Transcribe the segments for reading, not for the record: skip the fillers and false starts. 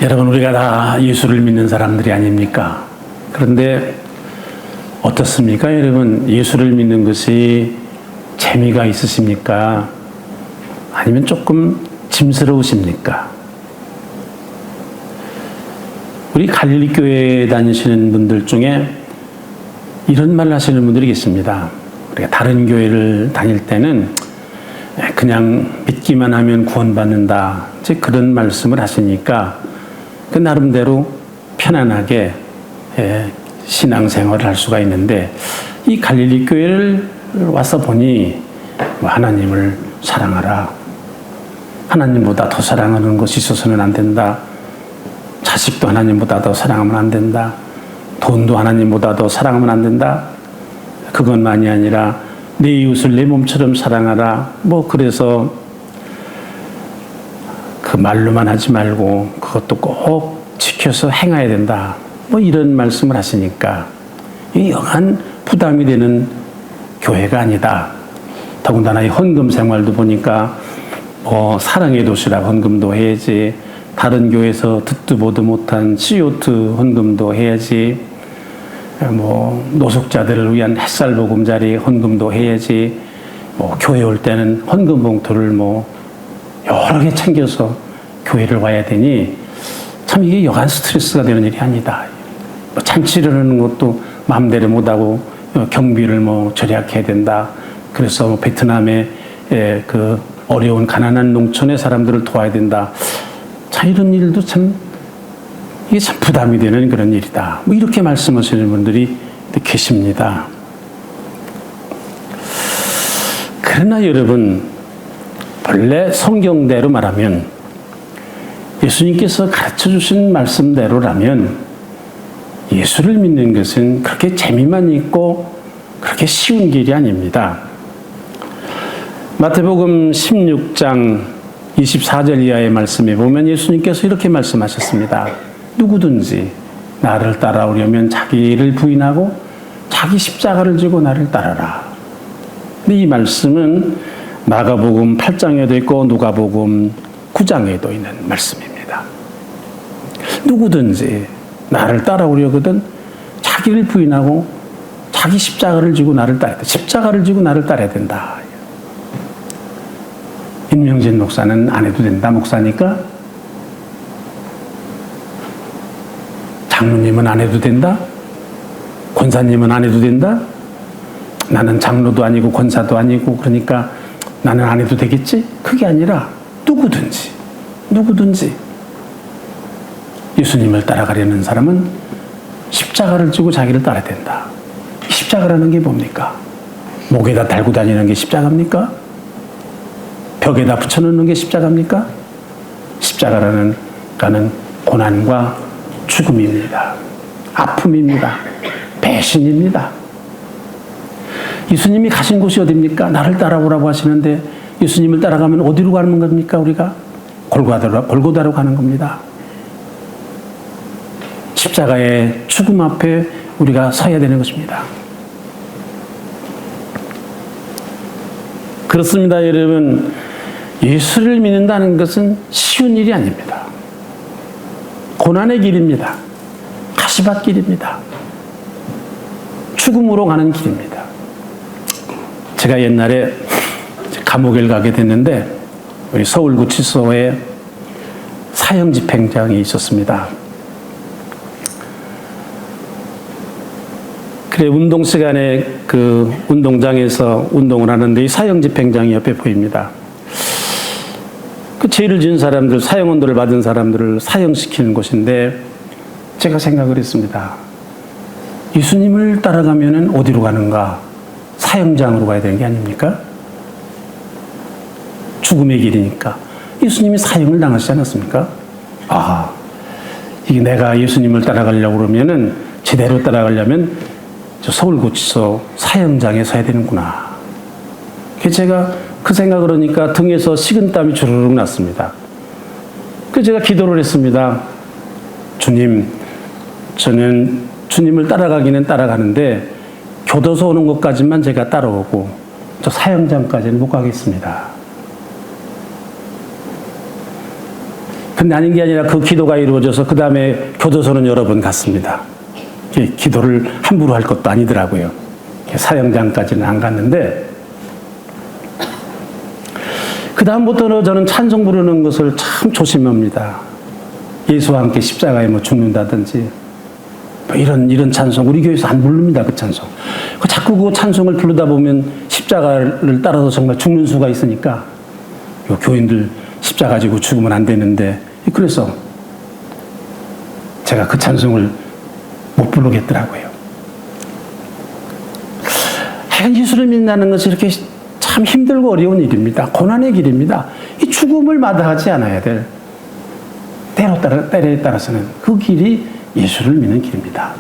여러분, 우리가 다 예수를 믿는 사람들이 아닙니까? 그런데 어떻습니까? 여러분, 예수를 믿는 것이 재미가 있으십니까? 아니면 조금 짐스러우십니까? 우리 갈릴리 교회에 다니시는 분들 중에 이런 말을 하시는 분들이 계십니다. 우리가 다른 교회를 다닐 때는 그냥 믿기만 하면 구원받는다, 즉 그런 말씀을 하시니까 그 나름대로 편안하게 신앙생활을 할 수가 있는데, 이 갈릴리 교회를 와서 보니 하나님을 사랑하라, 하나님보다 더 사랑하는 것이 있어서는 안 된다, 자식도 하나님보다 더 사랑하면 안 된다, 돈도 하나님보다 더 사랑하면 안 된다, 그것만이 아니라 내 이웃을 내 몸처럼 사랑하라, 그래서 그 말로만 하지 말고 그것도 꼭 지켜서 행해야 된다, 이런 말씀을 하시니까 이 영한 부담이 되는 교회가 아니다. 더군다나 이 헌금 생활도 보니까 사랑의 도시락 헌금도 해야지, 다른 교회에서 듣도 보도 못한 CO2 헌금도 해야지, 노숙자들을 위한 햇살 보금자리 헌금도 해야지, 교회 올 때는 헌금 봉투를 여러 개 챙겨서 교회를 와야 되니 참 이게 여간 스트레스가 되는 일이 아니다. 잔치를 하는 것도 마음대로 못하고 경비를 절약해야 된다. 그래서 베트남의 그 어려운 가난한 농촌의 사람들을 도와야 된다. 참 이런 일도 이게 참 부담이 되는 그런 일이다. 이렇게 말씀하시는 분들이 계십니다. 그러나 여러분, 본래 성경대로 말하면, 예수님께서 가르쳐 주신 말씀대로라면 예수를 믿는 것은 그렇게 재미만 있고 그렇게 쉬운 길이 아닙니다. 마태복음 16장 24절 이하의 말씀에 보면 예수님께서 이렇게 말씀하셨습니다. 누구든지 나를 따라오려면 자기를 부인하고 자기 십자가를 지고 나를 따르라. 이 말씀은 마가복음 8장에도 있고 누가복음 9장에도 있는 말씀입니다. 누구든지 나를 따라오려거든 자기를 부인하고 자기 십자가를 지고 나를 따라야 된다. 십자가를 지고 나를 따라야 된다. 임명진 목사는 안 해도 된다, 목사니까? 장로님은 안 해도 된다? 권사님은 안 해도 된다? 나는 장로도 아니고 권사도 아니고 그러니까 나는 안 해도 되겠지? 그게 아니라 누구든지 예수님을 따라가려는 사람은 십자가를 지고 자기를 따라야 된다. 십자가라는 게 뭡니까? 목에다 달고 다니는 게 십자가입니까? 벽에다 붙여놓는 게 십자가입니까? 십자가라는 고난과 죽음입니다. 아픔입니다. 배신입니다. 예수님이 가신 곳이 어디입니까? 나를 따라오라고 하시는데 예수님을 따라가면 어디로 가는 겁니까? 우리가 골고다로 가는 겁니다. 십자가의 죽음 앞에 우리가 서야 되는 것입니다. 그렇습니다, 여러분. 예수를 믿는다는 것은 쉬운 일이 아닙니다. 고난의 길입니다. 가시밭길입니다. 죽음으로 가는 길입니다. 제가 옛날에 감옥에 가게 됐는데 우리 서울구치소에 사형집행장이 있었습니다. 그래, 운동 시간에 그 운동장에서 운동을 하는데 이 사형집행장이 옆에 보입니다. 그 죄를 지은 사람들, 사형언도를 받은 사람들을 사형시키는 곳인데 제가 생각을 했습니다. 예수님을 따라가면은 어디로 가는가? 사형장으로 가야 되는 게 아닙니까? 죽음의 길이니까. 예수님이 사형을 당하시지 않았습니까? 이게 내가 예수님을 따라가려고 그러면은 제대로 따라가려면 저 서울구치소 사형장에 서야 되는구나. 제가 그 생각을 하니까 등에서 식은땀이 주르륵 났습니다. 그래서 제가 기도를 했습니다. 주님, 저는 주님을 따라가기는 따라가는데 교도소 오는 것까지만 제가 따라오고 저 사형장까지는 못 가겠습니다. 근데 아닌 게 아니라 그 기도가 이루어져서 그 다음에 교도소는 여러 번 갔습니다. 기도를 함부로 할 것도 아니더라고요. 사형장까지는 안 갔는데, 그 다음부터는 저는 찬송 부르는 것을 참 조심합니다. 예수와 함께 십자가에 뭐 죽는다든지, 뭐 이런 찬송, 우리 교회에서 안 부릅니다, 그 찬송. 자꾸 그 찬송을 부르다 보면 십자가를 따라서 정말 죽는 수가 있으니까, 요 교인들 십자가 지고 죽으면 안 되는데, 그래서 제가 그 찬송을 못 부르겠더라고요. 하여간 예수를 믿는다는 것이 이렇게 참 힘들고 어려운 일입니다. 고난의 길입니다. 이 죽음을 마다하지 않아야 될, 때에 따라서는 그 길이 예수를 믿는 길입니다.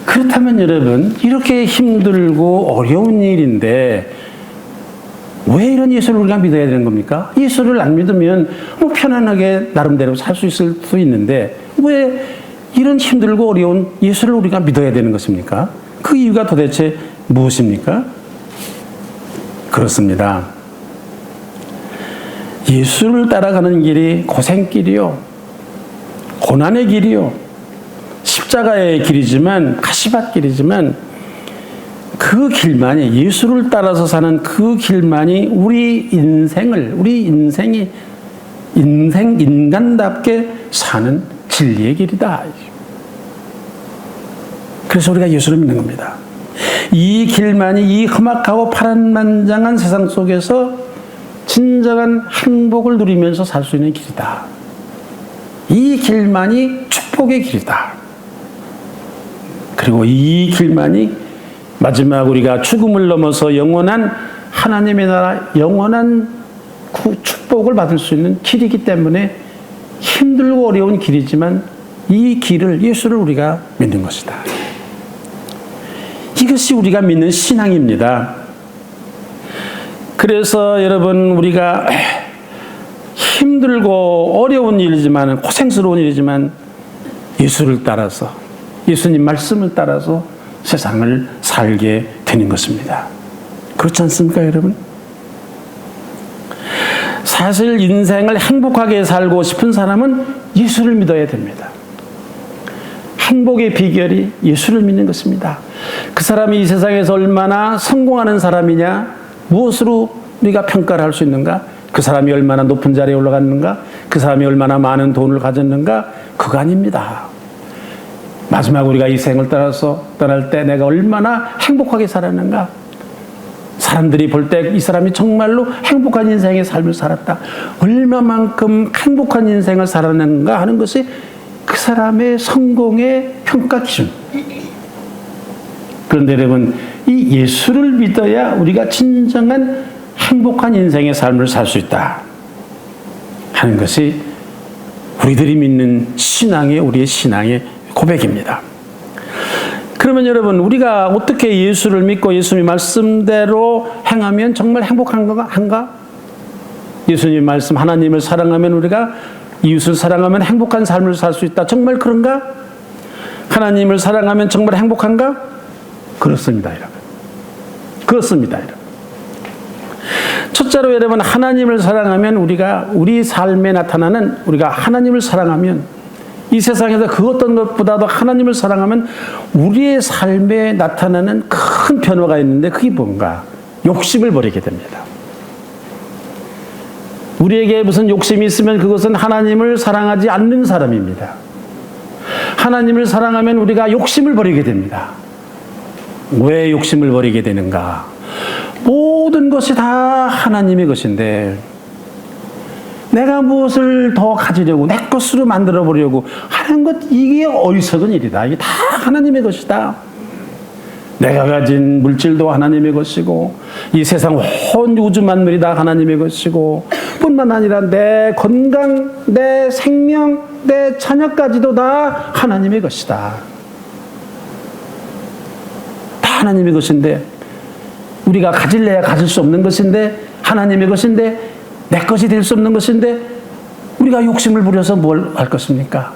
그렇다면 여러분, 이렇게 힘들고 어려운 일인데 왜 이런 예수를 우리가 믿어야 되는 겁니까? 예수를 안 믿으면 뭐 편안하게 나름대로 살 수 있을 수 있는데 왜 이런 힘들고 어려운 예수를 우리가 믿어야 되는 것입니까? 그 이유가 도대체 무엇입니까? 그렇습니다. 예수를 따라가는 길이 고생길이요, 고난의 길이요, 십자가의 길이지만, 가시밭길이지만, 그 길만이, 예수를 따라서 사는 그 길만이 우리 인간답게 사는 진리의 길이다. 그래서 우리가 예수를 믿는 겁니다. 이 길만이 이 험악하고 파란만장한 세상 속에서 진정한 행복을 누리면서 살 수 있는 길이다. 이 길만이 축복의 길이다. 그리고 이 길만이 마지막 우리가 죽음을 넘어서 영원한 하나님의 나라, 영원한 축복을 받을 수 있는 길이기 때문에 힘들고 어려운 길이지만 이 길을, 예수를 우리가 믿는 것이다. 이것이 우리가 믿는 신앙입니다. 그래서 여러분, 우리가 힘들고 어려운 일이지만, 고생스러운 일이지만 예수를 따라서, 예수님 말씀을 따라서 세상을 살게 되는 것입니다. 그렇지 않습니까, 여러분? 사실 인생을 행복하게 살고 싶은 사람은 예수를 믿어야 됩니다. 행복의 비결이 예수를 믿는 것입니다. 그 사람이 이 세상에서 얼마나 성공하는 사람이냐, 무엇으로 우리가 평가를 할 수 있는가? 그 사람이 얼마나 높은 자리에 올라갔는가? 그 사람이 얼마나 많은 돈을 가졌는가? 그거 아닙니다. 마지막 우리가 이 생을 떠날 때 내가 얼마나 행복하게 살았는가? 사람들이 볼 때 이 사람이 정말로 행복한 인생의 삶을 살았다. 얼마만큼 행복한 인생을 살았는가 하는 것이 그 사람의 성공의 평가 기준. 그런데 여러분, 이 예수를 믿어야 우리가 진정한 행복한 인생의 삶을 살 수 있다 하는 것이 우리들이 믿는 우리의 신앙의 고백입니다. 그러면 여러분, 우리가 어떻게 예수를 믿고 예수님 말씀대로 행하면 정말 행복한가? 예수님 말씀, 하나님을 사랑하면 우리가 이웃을 사랑하면 행복한 삶을 살 수 있다. 정말 그런가? 하나님을 사랑하면 정말 행복한가? 그렇습니다, 여러분. 그렇습니다, 여러분. 첫째로 여러분, 하나님을 사랑하면 우리 삶에 나타나는, 우리가 하나님을 사랑하면, 이 세상에서 그 어떤 것보다도 하나님을 사랑하면 우리의 삶에 나타나는 큰 변화가 있는데 그게 뭔가? 욕심을 버리게 됩니다. 우리에게 무슨 욕심이 있으면 그것은 하나님을 사랑하지 않는 사람입니다. 하나님을 사랑하면 우리가 욕심을 버리게 됩니다. 왜 욕심을 버리게 되는가? 모든 것이 다 하나님의 것인데 내가 무엇을 더 가지려고, 내 것으로 만들어 보려고 하는 것, 이게 어리석은 일이다. 이게 다 하나님의 것이다. 내가 가진 물질도 하나님의 것이고, 이 세상 온 우주 만물이 다 하나님의 것이고, 뿐만 아니라 내 건강, 내 생명, 내 자녀까지도 다 하나님의 것이다. 다 하나님의 것인데, 우리가 가질래야 가질 수 없는 것인데, 하나님의 것인데, 내 것이 될 수 없는 것인데 우리가 욕심을 부려서 뭘 할 것입니까?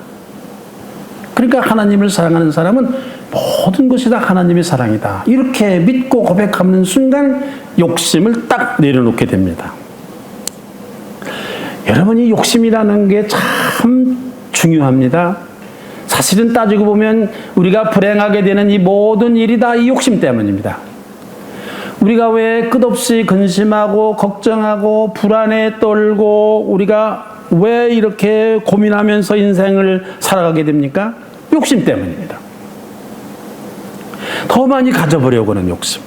그러니까 하나님을 사랑하는 사람은 모든 것이 다 하나님의 사랑이다. 이렇게 믿고 고백하는 순간 욕심을 딱 내려놓게 됩니다. 여러분, 이 욕심이라는 게 참 중요합니다. 사실은 따지고 보면 우리가 불행하게 되는 이 모든 일이 다 이 욕심 때문입니다. 우리가 왜 끝없이 근심하고 걱정하고 불안에 떨고 우리가 왜 이렇게 고민하면서 인생을 살아가게 됩니까? 욕심 때문입니다. 더 많이 가져보려고 하는 욕심,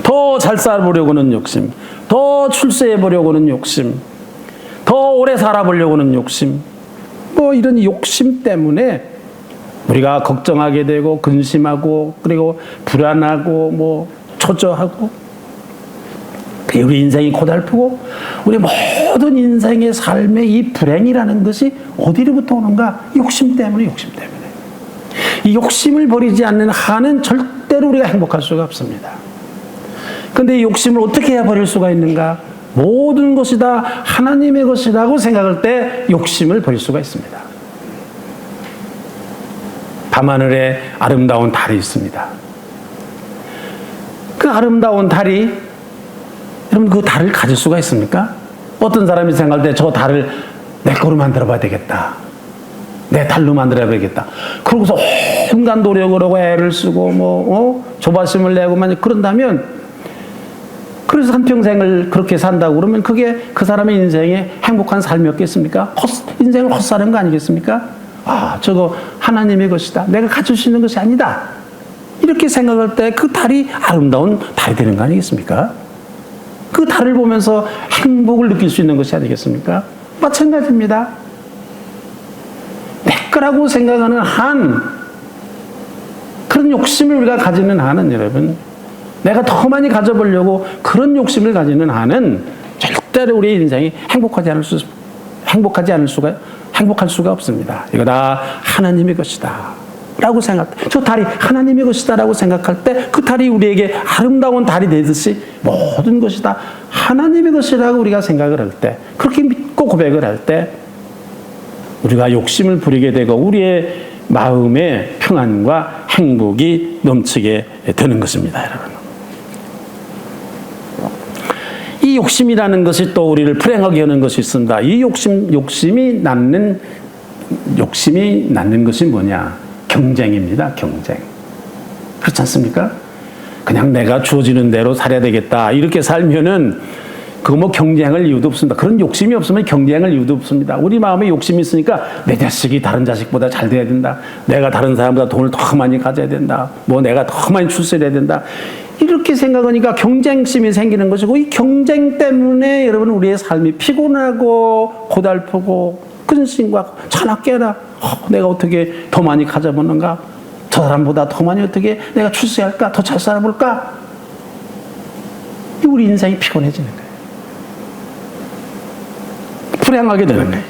더 잘 살아보려고 하는 욕심, 더 출세해보려고 하는 욕심, 더 오래 살아보려고 하는 욕심, 뭐 이런 욕심 때문에 우리가 걱정하게 되고 근심하고 그리고 불안하고 뭐 초조하고 우리 인생이 고달프고 우리 모든 인생의 삶의 이 불행이라는 것이 어디로부터 오는가? 욕심 때문에, 욕심 때문에. 이 욕심을 버리지 않는 한은 절대로 우리가 행복할 수가 없습니다. 그런데 이 욕심을 어떻게 해야 버릴 수가 있는가? 모든 것이 다 하나님의 것이라고 생각할 때 욕심을 버릴 수가 있습니다. 밤하늘에 아름다운 달이 있습니다. 그 아름다운 달이, 여러분, 그 달을 가질 수가 있습니까? 어떤 사람이 생각할 때 저 달을 내 거로 만들어 봐야 되겠다, 내 달로 만들어 봐야겠다, 그러고서 온갖 노력을 하고 애를 쓰고 조바심을 내고 만약 그런다면, 그래서 한평생을 그렇게 산다고 그러면 그게 그 사람의 인생에 행복한 삶이었겠습니까? 인생을 헛사는 거 아니겠습니까? 아, 저거 하나님의 것이다, 내가 가질 수 있는 것이 아니다, 이렇게 생각할 때 그 달이 아름다운 달이 되는 거 아니겠습니까? 그 달을 보면서 행복을 느낄 수 있는 것이 아니겠습니까? 마찬가지입니다. 내 거라고 생각하는 한, 그런 욕심을 우리가 가지는 한은, 여러분, 내가 더 많이 가져보려고 그런 욕심을 가지는 한은 절대로 우리의 인생이 행복할 수가 없습니다. 이거 다 하나님의 것이다 라고 생각할 때, 저 달이 하나님의 것이다 라고 생각할 때 그 달이 우리에게 아름다운 달이 되듯이 모든 것이 다 하나님의 것이라고 우리가 생각을 할 때, 그렇게 믿고 고백을 할 때 우리가 욕심을 부리게 되고 우리의 마음에 평안과 행복이 넘치게 되는 것입니다. 여러분, 이 욕심이라는 것이 또 우리를 불행하게 하는 것이 있습니다. 이 욕심이 낳는 것이 뭐냐? 경쟁입니다. 경쟁. 그렇지 않습니까? 그냥 내가 주어지는 대로 살아야 되겠다, 이렇게 살면은 그거 뭐 경쟁할 이유도 없습니다. 그런 욕심이 없으면 경쟁할 이유도 없습니다. 우리 마음에 욕심이 있으니까 내 자식이 다른 자식보다 잘 돼야 된다, 내가 다른 사람보다 돈을 더 많이 가져야 된다, 뭐 내가 더 많이 출세해야 된다, 이렇게 생각하니까 경쟁심이 생기는 것이고, 이 경쟁 때문에 여러분 우리의 삶이 피곤하고 고달프고 근심과 자나깨나, 내가 어떻게 더 많이 가져보는가, 저 사람보다 더 많이 어떻게 내가 출세할까, 더 잘 살아볼까, 우리 인생이 피곤해지는 거예요. 불행하게 되는 거예요.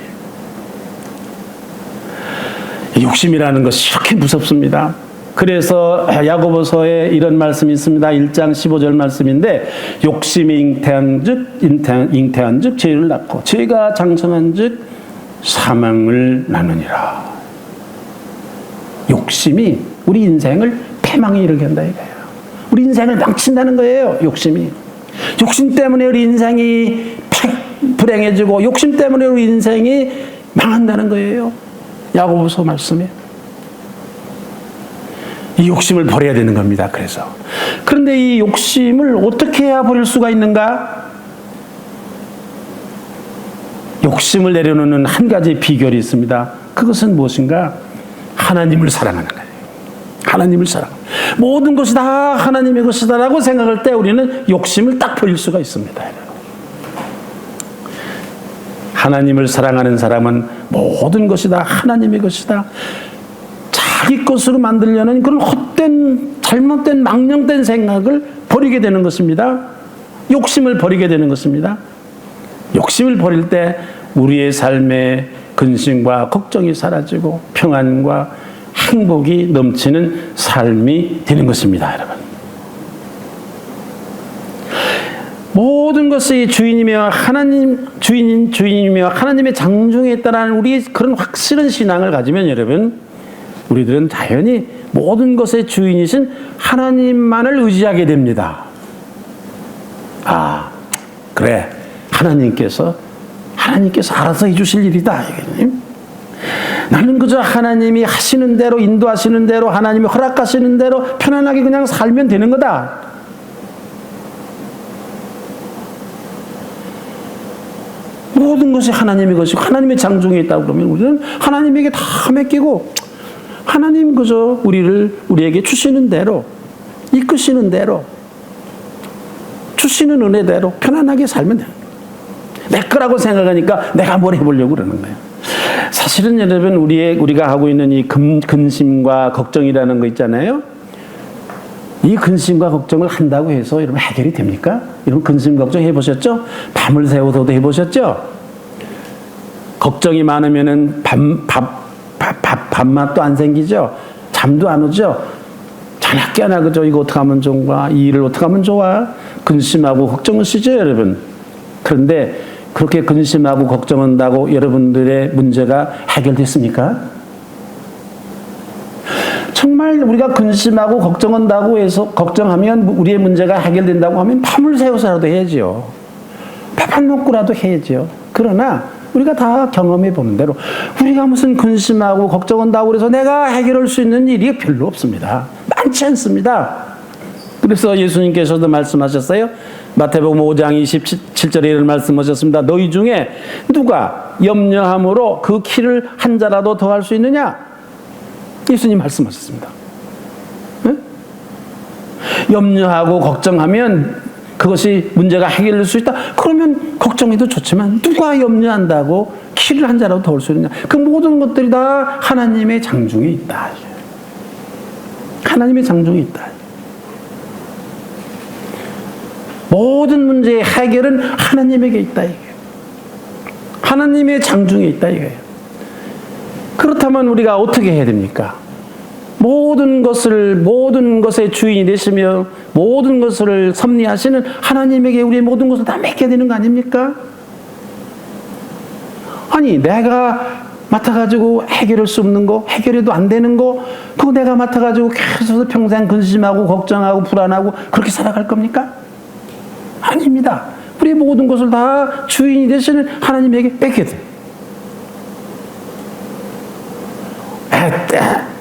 욕심이라는 것이 이렇게 무섭습니다. 그래서 야고보서에 이런 말씀이 있습니다. 1장 15절 말씀인데, 욕심이 잉태한 즉 죄를 낳고 죄가 장성한 즉 사망을 낳느니라. 욕심이 우리 인생을 패망에 이르게 한다 이거예요. 우리 인생을 망친다는 거예요. 욕심 때문에 우리 인생이 불행해지고 욕심 때문에 우리 인생이 망한다는 거예요. 야고보서 말씀에 이 욕심을 버려야 되는 겁니다. 그런데 이 욕심을 어떻게 해야 버릴 수가 있는가? 욕심을 내려놓는 한 가지 비결이 있습니다. 그것은 무엇인가? 하나님을 사랑하는 거예요. 하나님을 사랑하는, 모든 것이 다 하나님의 것이다 라고 생각할 때 우리는 욕심을 딱 버릴 수가 있습니다. 하나님을 사랑하는 사람은 모든 것이 다 하나님의 것이다, 자기 것으로 만들려는 그런 헛된 잘못된 망령된 생각을 버리게 되는 것입니다. 욕심을 버리게 되는 것입니다. 욕심을 버릴 때 우리의 삶에 근심과 걱정이 사라지고 평안과 행복이 넘치는 삶이 되는 것입니다. 여러분, 모든 것이 주인이며 주인이며 하나님의 장중에 있다라는 우리 그런 확실한 신앙을 가지면, 여러분, 우리들은 자연히 모든 것의 주인이신 하나님만을 의지하게 됩니다. 아, 그래, 하나님께서 하나님께서 알아서 해주실 일이다. 나는 그저 하나님이 하시는 대로, 인도하시는 대로, 하나님이 허락하시는 대로 편안하게 그냥 살면 되는 거다. 모든 것이 하나님의 것이고 하나님의 장중에 있다고 그러면 우리는 하나님에게 다 맡기고 하나님 그저 우리에게 주시는 대로, 이끄시는 대로, 주시는 은혜대로 편안하게 살면 돼요. 내 거라고 생각하니까 내가 뭘 해보려고 그러는 거예요. 사실은 여러분, 우리가 하고 있는 이 근심과 걱정이라는 거 있잖아요. 이 근심과 걱정을 한다고 해서 여러분 해결이 됩니까? 여러분 근심 걱정 해보셨죠? 밤을 새워서도 해보셨죠? 걱정이 많으면은 밥맛도 안 생기죠? 잠도 안 오죠? 자나 깨나 그죠? 이거 어떻게 하면 좋은가? 이 일을 어떻게 하면 좋아? 근심하고 걱정하시죠, 여러분? 그런데 그렇게 근심하고 걱정한다고 여러분들의 문제가 해결됐습니까? 정말 우리가 근심하고 걱정한다고 해서 걱정하면 우리의 문제가 해결된다고 하면 밤을 새워서라도 해야죠. 밥 안 먹고라도 해야죠. 그러나 우리가 다 경험해 보는 대로 우리가 무슨 근심하고 걱정한다고 해서 내가 해결할 수 있는 일이 별로 없습니다. 많지 않습니다. 그래서 예수님께서도 말씀하셨어요. 마태복음 5장 27절에 이런 말씀하셨습니다. 너희 중에 누가 염려함으로 그 키를 한 자라도 더할 수 있느냐? 예수님 말씀하셨습니다. 네? 염려하고 걱정하면 그것이 문제가 해결될 수 있다. 그러면 걱정해도 좋지만 누가 염려한다고 키를 한 자라도 더 올 수 있느냐? 그 모든 것들이 다 하나님의 장중에 있다. 하나님의 장중에 있다. 모든 문제의 해결은 하나님에게 있다. 이게. 하나님의 장중에 있다. 이거예요. 그렇다면 우리가 어떻게 해야 됩니까? 모든 것의 주인이 되시며 모든 것을 섭리하시는 하나님에게 우리의 모든 것을 다 맡겨야 되는 거 아닙니까? 아니, 내가 맡아가지고 해결할 수 없는 거, 해결해도 안 되는 거, 그거 내가 맡아가지고 계속 평생 근심하고 걱정하고 불안하고 그렇게 살아갈 겁니까? 아닙니다. 우리의 모든 것을 다 주인이 되시는 하나님에게 맡겨야 돼요.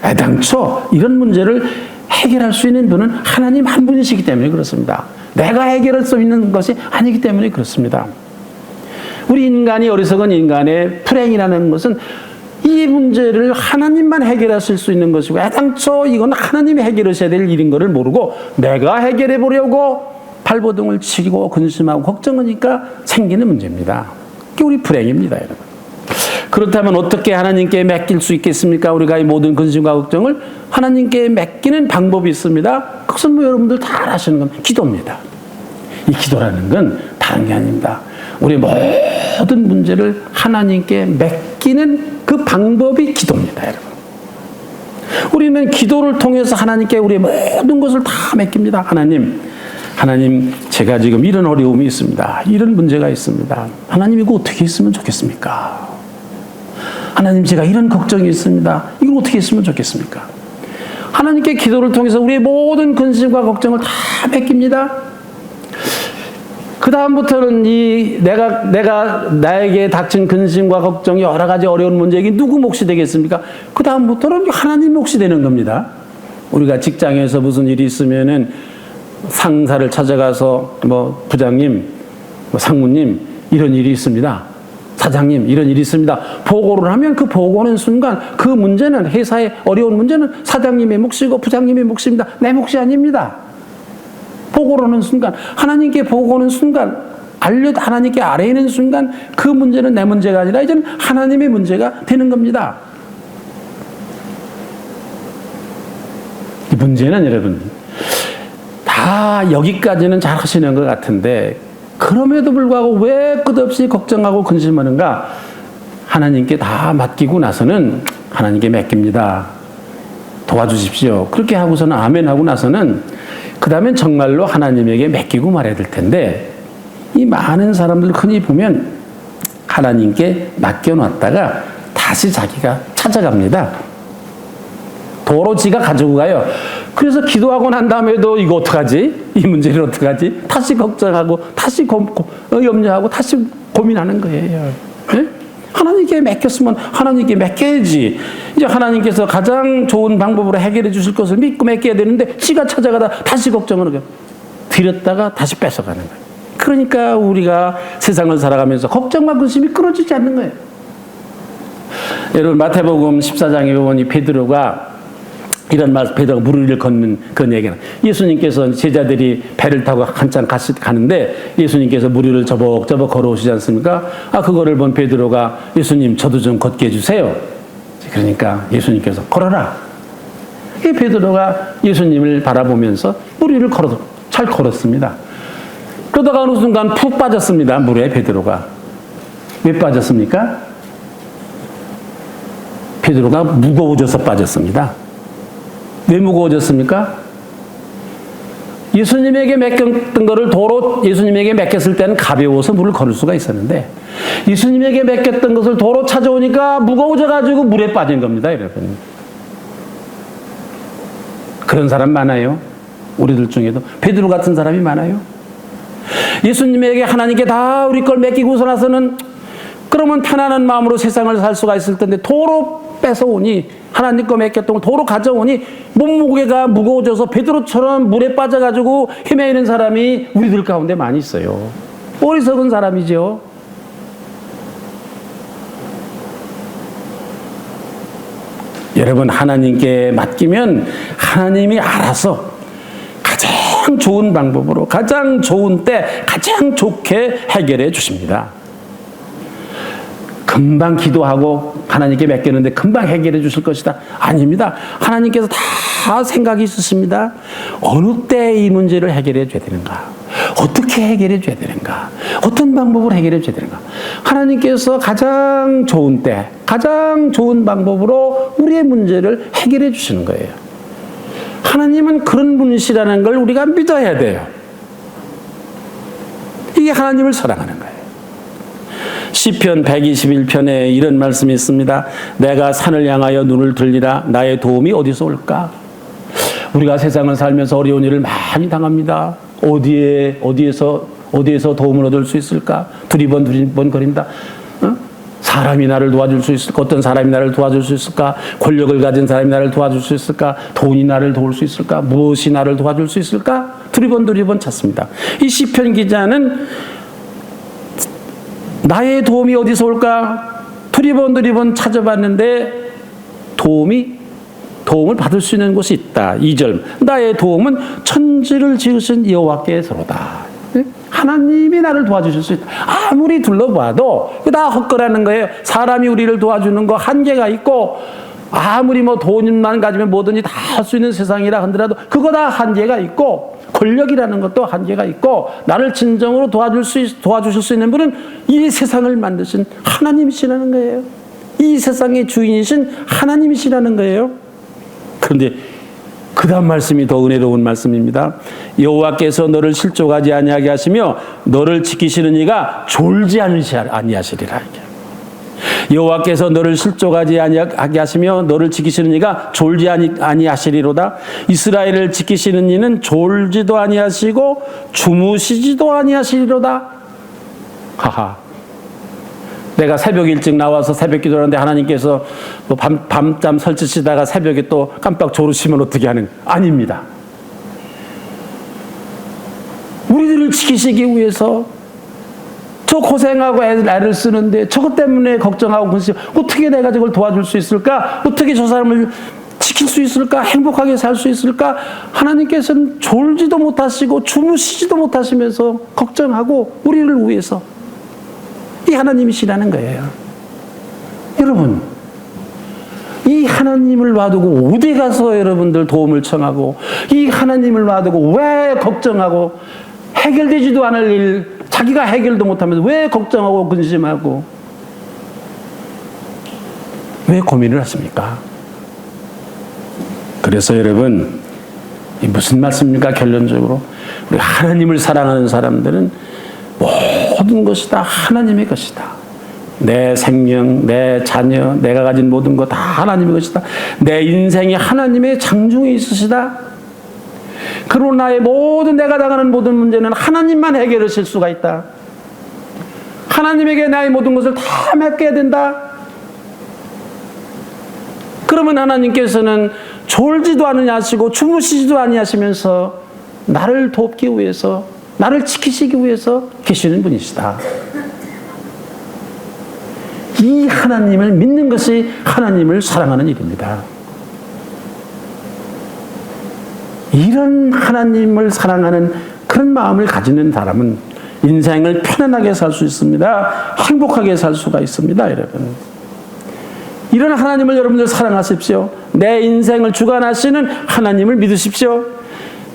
애당초 이런 문제를 해결할 수 있는 분은 하나님 한 분이시기 때문에 그렇습니다. 내가 해결할 수 있는 것이 아니기 때문에 그렇습니다. 우리 인간이, 어리석은 인간의 불행이라는 것은 이 문제를 하나님만 해결하실 수 있는 것이고 애당초 이건 하나님이 해결하셔야 될 일인 것을 모르고 내가 해결해 보려고 발버둥을 치고 근심하고 걱정하니까 생기는 문제입니다. 그게 우리 불행입니다, 여러분. 그렇다면 어떻게 하나님께 맡길 수 있겠습니까? 우리가 이 모든 근심과 걱정을 하나님께 맡기는 방법이 있습니다. 그것은 뭐 여러분들 다 아시는 겁니다. 기도입니다. 이 기도라는 건 다른 게 아닙니다. 우리 모든 문제를 하나님께 맡기는 그 방법이 기도입니다, 여러분. 우리는 기도를 통해서 하나님께 우리의 모든 것을 다 맡깁니다. 하나님, 제가 지금 이런 어려움이 있습니다. 이런 문제가 있습니다. 하나님, 이거 어떻게 했으면 좋겠습니까? 하나님, 제가 이런 걱정이 있습니다. 이걸 어떻게 했으면 좋겠습니까? 하나님께 기도를 통해서 우리의 모든 근심과 걱정을 다 맡깁니다. 그 다음부터는 나에게 닥친 근심과 걱정이 여러 가지 어려운 문제이기 누구 몫이 되겠습니까? 그 다음부터는 하나님 몫이 되는 겁니다. 우리가 직장에서 무슨 일이 있으면은 상사를 찾아가서 부장님, 상무님, 이런 일이 있습니다. 사장님, 이런 일이 있습니다. 보고를 하면 그 보고하는 순간 그 문제는, 회사의 어려운 문제는 사장님의 몫이고 부장님의 몫입니다. 내 몫이 아닙니다. 보고를 하는 순간, 하나님께 보고하는 순간, 하나님께 아뢰는 순간 그 문제는 내 문제가 아니라 이제는 하나님의 문제가 되는 겁니다. 이 문제는 여러분, 다 여기까지는 잘 하시는 것 같은데 그럼에도 불구하고 왜 끝없이 걱정하고 근심하는가? 하나님께 다 맡기고 나서는 하나님께 맡깁니다. 도와주십시오. 그렇게 하고서는 아멘 하고 나서는 그 다음엔 정말로 하나님에게 맡기고 말해야 될 텐데 이 많은 사람들 흔히 보면 하나님께 맡겨놨다가 다시 자기가 찾아갑니다. 도로 지가 가지고 가요. 그래서 기도하고 난 다음에도 이거 어떡하지? 이 문제를 어떡하지? 다시 걱정하고 다시 염려하고 다시 고민하는 거예요. 예? 하나님께 맡겼으면 하나님께 맡겨야지. 이제 하나님께서 가장 좋은 방법으로 해결해 주실 것을 믿고 맡겨야 되는데 지가 찾아가다 다시 걱정을 하고 드렸다가 다시 뺏어가는 거예요. 그러니까 우리가 세상을 살아가면서 걱정과 근심이 끊어지지 않는 거예요. 여러분 마태복음 14장에 보면 베드로가 이런 말, 베드로가 물 위를 걷는 그런 얘기는 예수님께서 제자들이 배를 타고 한참 가는데 예수님께서 물 위를 저벅저벅 걸어오시지 않습니까? 그거를 본 베드로가 예수님 저도 좀 걷게 해주세요. 그러니까 예수님께서 걸어라. 이 베드로가 예수님을 바라보면서 물 위를 잘 걸었습니다. 그러다가 어느 순간 푹 빠졌습니다. 물에 베드로가. 왜 빠졌습니까? 베드로가 무거워져서 빠졌습니다. 왜 무거워졌습니까? 예수님에게 맡겼던 것을 도로 예수님에게 맡겼을 때는 가벼워서 물을 걸을 수가 있었는데 예수님에게 맡겼던 것을 도로 찾아오니까 무거워져가지고 물에 빠진 겁니다, 여러분. 그런 사람 많아요. 우리들 중에도 베드로 같은 사람이 많아요. 예수님에게 하나님께 다 우리 걸 맡기고 나서는 그러면 편안한 마음으로 세상을 살 수가 있을 텐데 도로 뺏어오니 하나님 거 맡겼던 걸 도로 가져오니 몸무게가 무거워져서 베드로처럼 물에 빠져가지고 헤매이는 사람이 우리들 가운데 많이 있어요. 어리석은 사람이죠. 여러분 하나님께 맡기면 하나님이 알아서 가장 좋은 방법으로 가장 좋은 때 가장 좋게 해결해 주십니다. 금방 기도하고 하나님께 맡겼는데 금방 해결해 주실 것이다. 아닙니다. 하나님께서 다 생각이 있으십니다. 어느 때 이 문제를 해결해 줘야 되는가? 어떻게 해결해 줘야 되는가? 어떤 방법으로 해결해 줘야 되는가? 하나님께서 가장 좋은 때, 가장 좋은 방법으로 우리의 문제를 해결해 주시는 거예요. 하나님은 그런 분이시라는 걸 우리가 믿어야 돼요. 이게 하나님을 사랑하는 거예요. 시편 121편에 이런 말씀이 있습니다. 내가 산을 향하여 눈을 들리라. 나의 도움이 어디서 올까? 우리가 세상을 살면서 어려운 일을 많이 당합니다. 어디에서 도움을 얻을 수 있을까? 두리번 거린다. 사람이 나를 도와줄 수 있을까? 어떤 사람이 나를 도와줄 수 있을까? 권력을 가진 사람이 나를 도와줄 수 있을까? 돈이 나를 도울 수 있을까? 무엇이 나를 도와줄 수 있을까? 두리번 찾습니다. 이 시편 기자는 나의 도움이 어디서 올까? 두리번 찾아봤는데 도움을 받을 수 있는 곳이 있다. 2절 나의 도움은 천지를 지으신 여호와께서로다. 하나님이 나를 도와주실 수 있다. 아무리 둘러봐도 다 헛거라는 거예요. 사람이 우리를 도와주는 거 한계가 있고 아무리 돈만 가지면 뭐든지 다 할 수 있는 세상이라 하더라도 그거 다 한계가 있고 권력이라는 것도 한계가 있고 나를 진정으로 도와주실 수 있는 분은 이 세상을 만드신 하나님이시라는 거예요. 이 세상의 주인이신 하나님이시라는 거예요. 그런데 그 다음 말씀이 더 은혜로운 말씀입니다. 여호와께서 너를 실족하지 아니하게 하시며 너를 지키시는 이가 졸지 아니하시리라. 여호와께서 너를 실족하지 아니하게 하시며 너를 지키시는 이가 졸지 아니하시리로다. 이스라엘을 지키시는 이는 졸지도 아니하시고 주무시지도 아니하시리로다. 하하. 내가 새벽 일찍 나와서 새벽 기도하는데 하나님께서 밤잠 설치시다가 새벽에 또 깜빡 졸으시면 어떻게 하는? 아닙니다. 우리들을 지키시기 위해서 저 고생하고 애를 쓰는데 저것 때문에 걱정하고 근심 어떻게 내가 저걸 도와줄 수 있을까? 어떻게 저 사람을 지킬 수 있을까? 행복하게 살 수 있을까? 하나님께서는 졸지도 못하시고 주무시지도 못하시면서 걱정하고 우리를 위해서 이 하나님이시라는 거예요. 여러분 이 하나님을 놔두고 어디 가서 여러분들 도움을 청하고 이 하나님을 놔두고 왜 걱정하고 해결되지도 않을 일 자기가 해결도 못하면서 왜 걱정하고 근심하고 왜 고민을 하십니까? 그래서 여러분 이 무슨 말씀입니까? 결론적으로 우리 하나님을 사랑하는 사람들은 모든 것이 다 하나님의 것이다. 내 생명, 내 자녀, 내가 가진 모든 것 다 하나님의 것이다. 내 인생이 하나님의 장중에 있으시다. 그러나 나의 내가 당하는 모든 문제는 하나님만 해결하실 수가 있다. 하나님에게 나의 모든 것을 다 맡겨야 된다. 그러면 하나님께서는 졸지도 않으시고 주무시지도 아니하시면서 나를 돕기 위해서, 나를 지키시기 위해서 계시는 분이시다. 이 하나님을 믿는 것이 하나님을 사랑하는 일입니다. 이런 하나님을 사랑하는 그런 마음을 가지는 사람은 인생을 편안하게 살 수 있습니다. 행복하게 살 수가 있습니다, 여러분. 이런 하나님을 여러분들 사랑하십시오. 내 인생을 주관하시는 하나님을 믿으십시오.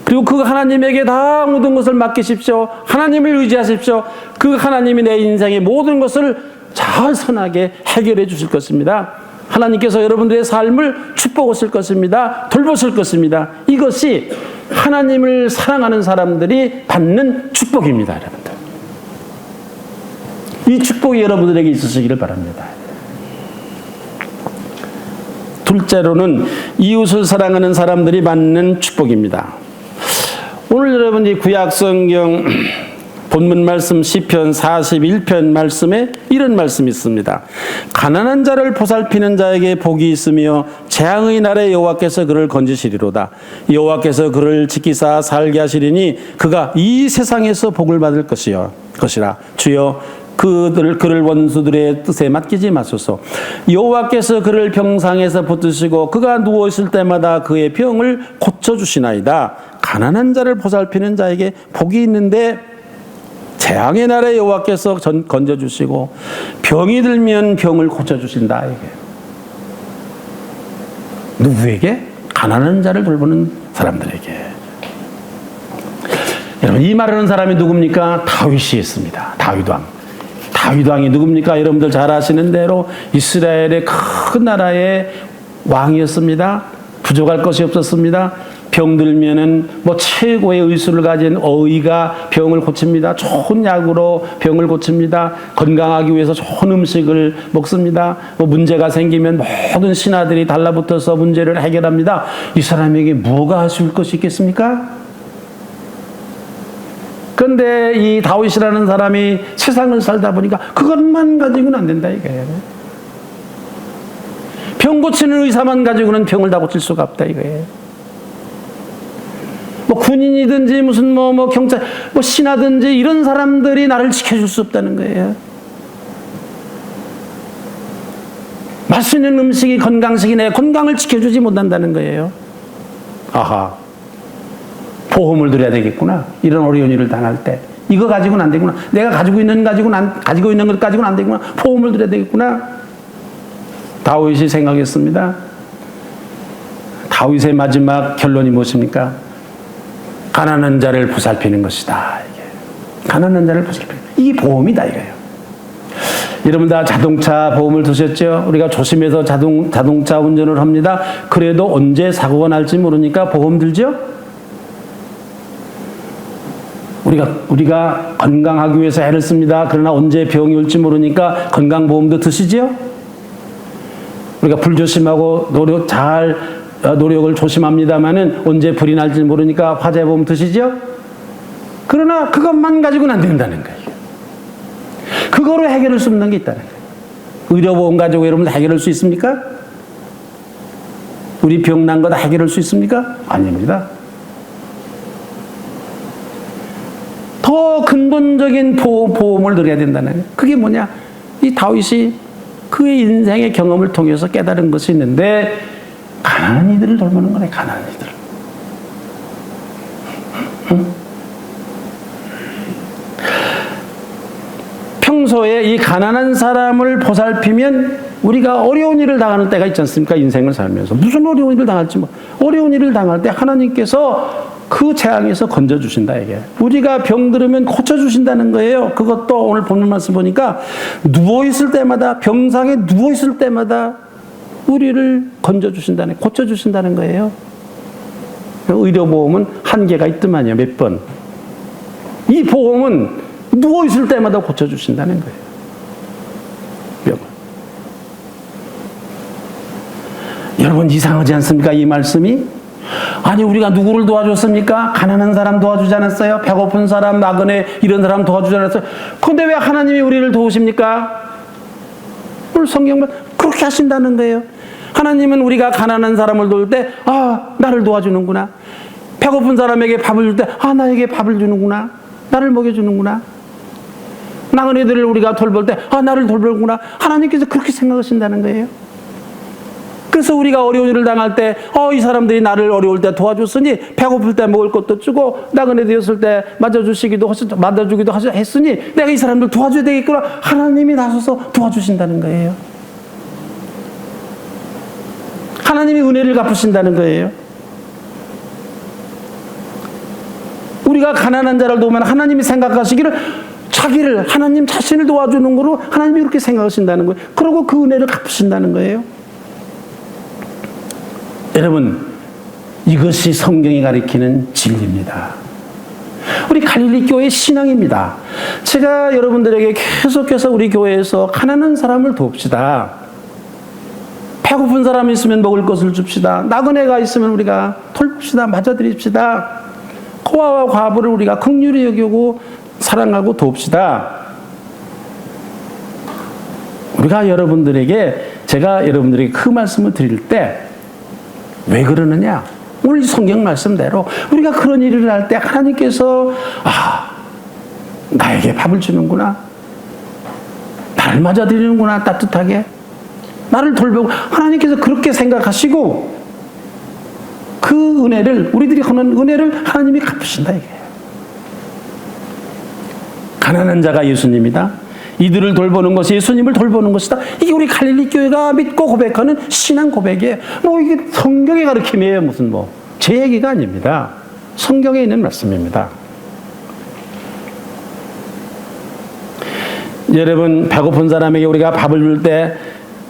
그리고 그 하나님에게 다 모든 것을 맡기십시오. 하나님을 의지하십시오. 그 하나님이 내 인생의 모든 것을 잘 선하게 해결해 주실 것입니다. 하나님께서 여러분들의 삶을 축복하실 것입니다. 돌보실 것입니다. 이것이 하나님을 사랑하는 사람들이 받는 축복입니다, 여러분들. 이 축복이 여러분들에게 있으시기를 바랍니다. 둘째로는 이웃을 사랑하는 사람들이 받는 축복입니다. 오늘 여러분이 구약 성경 본문 말씀 시편 41편 말씀에 이런 말씀이 있습니다. 가난한 자를 보살피는 자에게 복이 있으며 재앙의 날에 여호와께서 그를 건지시리로다. 여호와께서 그를 지키사 살게 하시리니 그가 이 세상에서 복을 받을 것이라. 주여 그를 원수들의 뜻에 맡기지 마소서. 여호와께서 그를 병상에서 붙드시고 그가 누워 있을 때마다 그의 병을 고쳐 주시나이다. 가난한 자를 보살피는 자에게 복이 있는데 재앙의 날에 여호와께서 건져 주시고 병이 들면 병을 고쳐 주신다. 이게 누구에게? 가난한 자를 돌보는 사람들에게. 여러분, 이 말하는 사람이 누굽니까? 다윗이 있습니다. 다윗 왕이 누굽니까? 여러분들 잘 아시는 대로 이스라엘의 큰 나라의 왕이었습니다. 부족할 것이 없었습니다. 병들면은 최고의 의술을 가진 어의가 병을 고칩니다. 좋은 약으로 병을 고칩니다. 건강하기 위해서 좋은 음식을 먹습니다. 문제가 생기면 모든 신하들이 달라붙어서 문제를 해결합니다. 이 사람에게 뭐가 아쉬울 것이 있겠습니까? 그런데 이 다윗이라는 사람이 세상을 살다 보니까 그것만 가지고는 안 된다 이거예요. 병 고치는 의사만 가지고는 병을 다 고칠 수가 없다 이거예요. 군인이든지 무슨 경찰, 신하든지 이런 사람들이 나를 지켜줄 수 없다는 거예요. 맛있는 음식이 건강식이 내 건강을 지켜주지 못한다는 거예요. 아하. 보험을 들여야 되겠구나. 이런 어려운 일을 당할 때. 이거 가지고는 안 되구나. 내가 가지고 있는 것 가지고는 안 되구나. 보험을 들여야 되겠구나. 다윗이 생각했습니다. 다윗의 마지막 결론이 무엇입니까? 가난한 자를 보살피는 것이다. 이게. 가난한 자를 보살피는. 이게 보험이다 이거예요. 여러분 다 자동차 보험을 드셨죠? 우리가 조심해서 자동차 운전을 합니다. 그래도 언제 사고가 날지 모르니까 보험 들죠? 우리가 건강하기 위해서 애를 씁니다. 그러나 언제 병이 올지 모르니까 건강보험도 드시죠? 우리가 불조심하고 노력을 조심합니다만은 언제 불이 날지 모르니까 화재보험 드시죠? 그러나 그것만 가지고는 안 된다는 거예요. 그거로 해결할 수 없는 게 있다는 거예요. 의료보험 가지고 여러분들 해결할 수 있습니까? 우리 병난 거 다 해결할 수 있습니까? 아닙니다. 더 근본적인 보험을 들여야 된다는 거예요. 그게 뭐냐? 이 다윗이 그의 인생의 경험을 통해서 깨달은 것이 있는데 가난한 이들을 돌보는 거네. 가난한 이들. 응? 평소에 이 가난한 사람을 보살피면 우리가 어려운 일을 당하는 때가 있지 않습니까? 인생을 살면서. 무슨 어려운 일을 당할지 어려운 일을 당할 때 하나님께서 그 재앙에서 건져주신다 이게. 우리가 병들으면 고쳐주신다는 거예요. 그것도 오늘 본문 말씀 보니까 누워있을 때마다, 병상에 누워있을 때마다 우리를 건져주신다는, 고쳐주신다는 거예요. 의료보험은 한계가 있더만요. 몇 번. 이 보험은 누워있을 때마다 고쳐주신다는 거예요. 병을. 여러분 이상하지 않습니까? 이 말씀이? 아니 우리가 누구를 도와줬습니까? 가난한 사람 도와주지 않았어요? 배고픈 사람, 나그네 이런 사람 도와주지 않았어요? 근데 왜 하나님이 우리를 도우십니까? 오늘 성경은 그렇게 하신다는 거예요. 하나님은 우리가 가난한 사람을 도울 때 나를 도와주는구나. 배고픈 사람에게 밥을 줄 때 나에게 밥을 주는구나. 나를 먹여주는구나. 나그네들을 우리가 돌볼 때 나를 돌보는구나. 하나님께서 그렇게 생각하신다는 거예요. 그래서 우리가 어려운 일을 당할 때 이 사람들이 나를 어려울 때 도와줬으니 배고플 때 먹을 것도 주고 나그네 되었을 때 맞아주기도 했으니 내가 이 사람들 도와줘야 되겠구나. 하나님이 나서서 도와주신다는 거예요. 하나님이 은혜를 갚으신다는 거예요. 우리가 가난한 자를 도우면 하나님이 생각하시기를 자기를 하나님 자신을 도와주는 거로 하나님이 그렇게 생각하신다는 거예요. 그리고 그 은혜를 갚으신다는 거예요. 여러분, 이것이 성경이 가리키는 진리입니다. 우리 갈릴리 교회의 신앙입니다. 제가 여러분들에게 계속해서 우리 교회에서 가난한 사람을 돕시다. 배고픈 사람이 있으면 먹을 것을 줍시다. 나그네가 있으면 우리가 돌봅시다. 맞아드립시다. 고아와 과부를 우리가 긍휼히 여기고 사랑하고 돕시다. 제가 여러분들에게 그 말씀을 드릴 때 왜 그러느냐? 오늘 성경 말씀대로 우리가 그런 일을 할 때 하나님께서 나에게 밥을 주는구나. 나를 맞아들이는구나. 따뜻하게. 나를 돌보고 하나님께서 그렇게 생각하시고 그 은혜를 우리들이 하는 은혜를 하나님이 갚으신다 이게요. 가난한 자가 예수님이다. 이들을 돌보는 것이 예수님을 돌보는 것이다. 이게 우리 갈릴리 교회가 믿고 고백하는 신앙 고백이에요. 이게 성경의 가르침이에요. 무슨 제 얘기가 아닙니다. 성경에 있는 말씀입니다. 여러분, 배고픈 사람에게 우리가 밥을 줄 때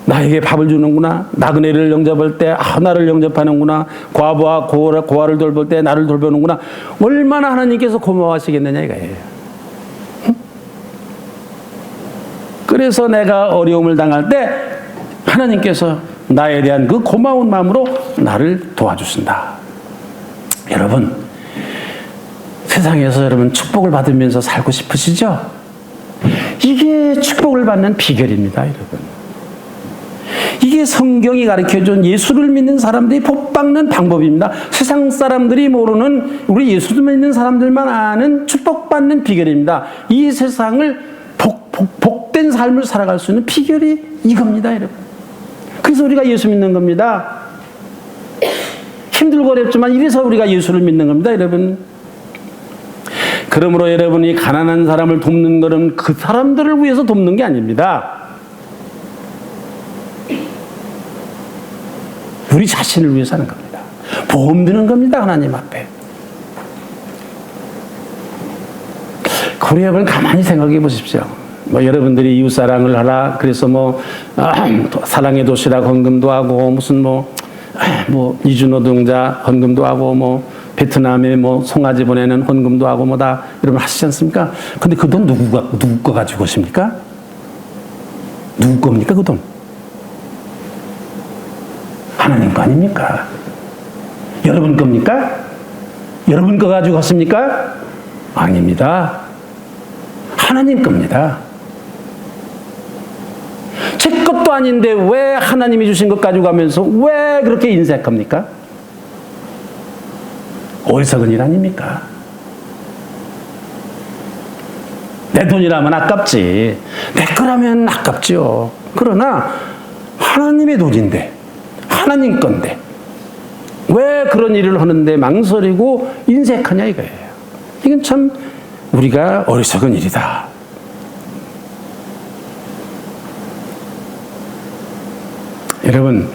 나에게 밥을 주는구나. 나그네를 영접할 때 나를 영접하는구나. 과부와 고아를 돌볼 때 나를 돌보는구나. 얼마나 하나님께서 고마워하시겠느냐 이거예요. 그래서 내가 어려움을 당할 때 하나님께서 나에 대한 그 고마운 마음으로 나를 도와주신다. 여러분, 세상에서 여러분 축복을 받으면서 살고 싶으시죠? 이게 축복을 받는 비결입니다, 여러분. 이게 성경이 가르쳐준 예수를 믿는 사람들이 복받는 방법입니다. 세상 사람들이 모르는 우리 예수를 믿는 사람들만 아는 축복받는 비결입니다. 이 세상을 복된 삶을 살아갈 수 있는 비결이 이겁니다, 여러분. 그래서 우리가 예수 믿는 겁니다. 힘들고 어렵지만 이래서 우리가 예수를 믿는 겁니다, 여러분. 그러므로 여러분이 가난한 사람을 돕는 것은 그 사람들을 위해서 돕는 게 아닙니다. 우리 자신을 위해서 하는 겁니다. 보험 드는 겁니다, 하나님 앞에. 우리 여러분 가만히 생각해 보십시오. 여러분들이 이웃사랑을 하라. 그래서 사랑의 도시락 헌금도 하고, 무슨 이주노동자 헌금도 하고, 베트남에 송아지 보내는 헌금도 하고, 다, 여러분 하시지 않습니까? 근데 그 돈 누구 거 가지고 오십니까? 누구 겁니까, 그 돈? 하나님 거 아닙니까? 여러분 겁니까? 여러분 거 가지고 갔습니까? 아닙니다. 하나님 겁니다. 제 것도 아닌데 왜 하나님이 주신 것 가지고 가면서 왜 그렇게 인색합니까? 어리석은 일 아닙니까? 내 돈이라면 아깝지. 내 거라면 아깝지요. 그러나 하나님의 돈인데, 하나님 건데 왜 그런 일을 하는데 망설이고 인색하냐 이거예요. 이건 참 우리가 어리석은 일이다. 여러분,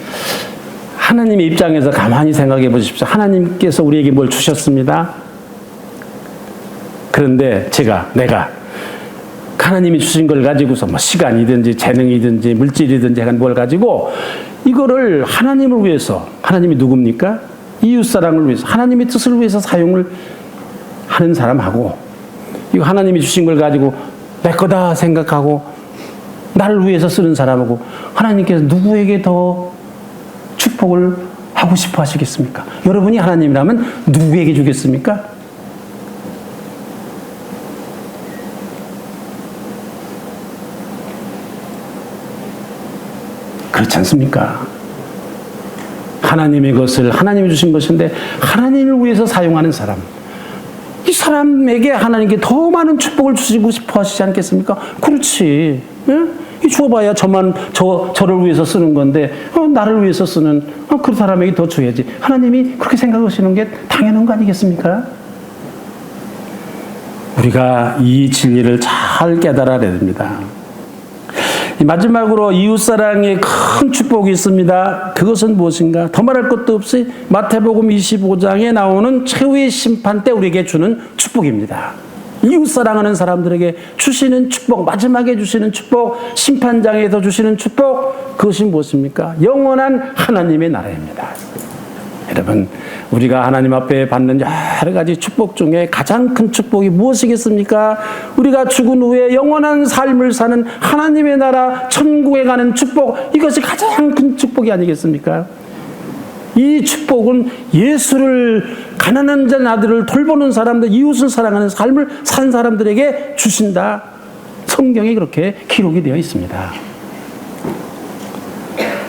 하나님의 입장에서 가만히 생각해 보십시오. 하나님께서 우리에게 뭘 주셨습니다. 그런데 내가 하나님이 주신 걸 가지고서 시간이든지 재능이든지 물질이든지 뭘 가지고 이거를 하나님을 위해서, 하나님이 누굽니까? 이웃사랑을 위해서, 하나님의 뜻을 위해서 사용을 하는 사람하고, 이거 하나님이 주신 걸 가지고 내 거다 생각하고 나를 위해서 쓰는 사람하고, 하나님께서 누구에게 더 축복을 하고 싶어 하시겠습니까? 여러분이 하나님이라면 누구에게 주겠습니까? 그렇지 않습니까? 하나님의 것을 하나님이 주신 것인데 하나님을 위해서 사용하는 사람, 이 사람에게 하나님께 더 많은 축복을 주시고 싶어 하시지 않겠습니까? 그렇지. 예? 이 줘봐야 저를 위해서 쓰는 건데 나를 위해서 쓰는 그 사람에게 더 줘야지. 하나님이 그렇게 생각하시는 게 당연한 거 아니겠습니까? 우리가 이 진리를 잘 깨달아야 됩니다. 마지막으로 이웃사랑의 큰 축복이 있습니다. 그것은 무엇인가? 더 말할 것도 없이 마태복음 25장에 나오는 최후의 심판 때 우리에게 주는 축복입니다. 이웃사랑하는 사람들에게 주시는 축복, 마지막에 주시는 축복, 심판장에서 주시는 축복, 그것이 무엇입니까? 영원한 하나님의 나라입니다. 여러분, 우리가 하나님 앞에 받는 여러 가지 축복 중에 가장 큰 축복이 무엇이겠습니까? 우리가 죽은 후에 영원한 삶을 사는 하나님의 나라, 천국에 가는 축복, 이것이 가장 큰 축복이 아니겠습니까? 이 축복은 예수를, 가난한 자들을 돌보는 사람들, 이웃을 사랑하는 삶을 산 사람들에게 주신다. 성경에 그렇게 기록이 되어 있습니다.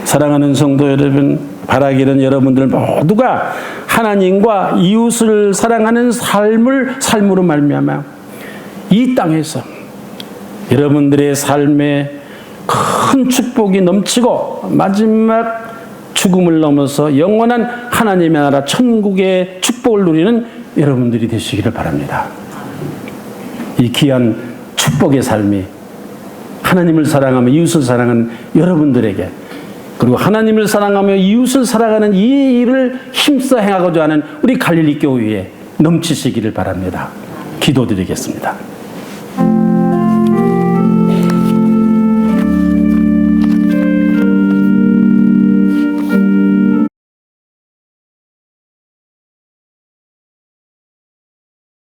사랑하는 성도 여러분, 바라기는 여러분들 모두가 하나님과 이웃을 사랑하는 삶으로 말미암아 이 땅에서 여러분들의 삶에 큰 축복이 넘치고 마지막 죽음을 넘어서 영원한 하나님의 나라 천국의 축복을 누리는 여러분들이 되시기를 바랍니다. 이 귀한 축복의 삶이 하나님을 사랑하며 이웃을 사랑하는 여러분들에게, 그리고 하나님을 사랑하며 이웃을 사랑하는 이 일을 힘써 행하고자 하는 우리 갈릴리 교회에 넘치시기를 바랍니다. 기도드리겠습니다.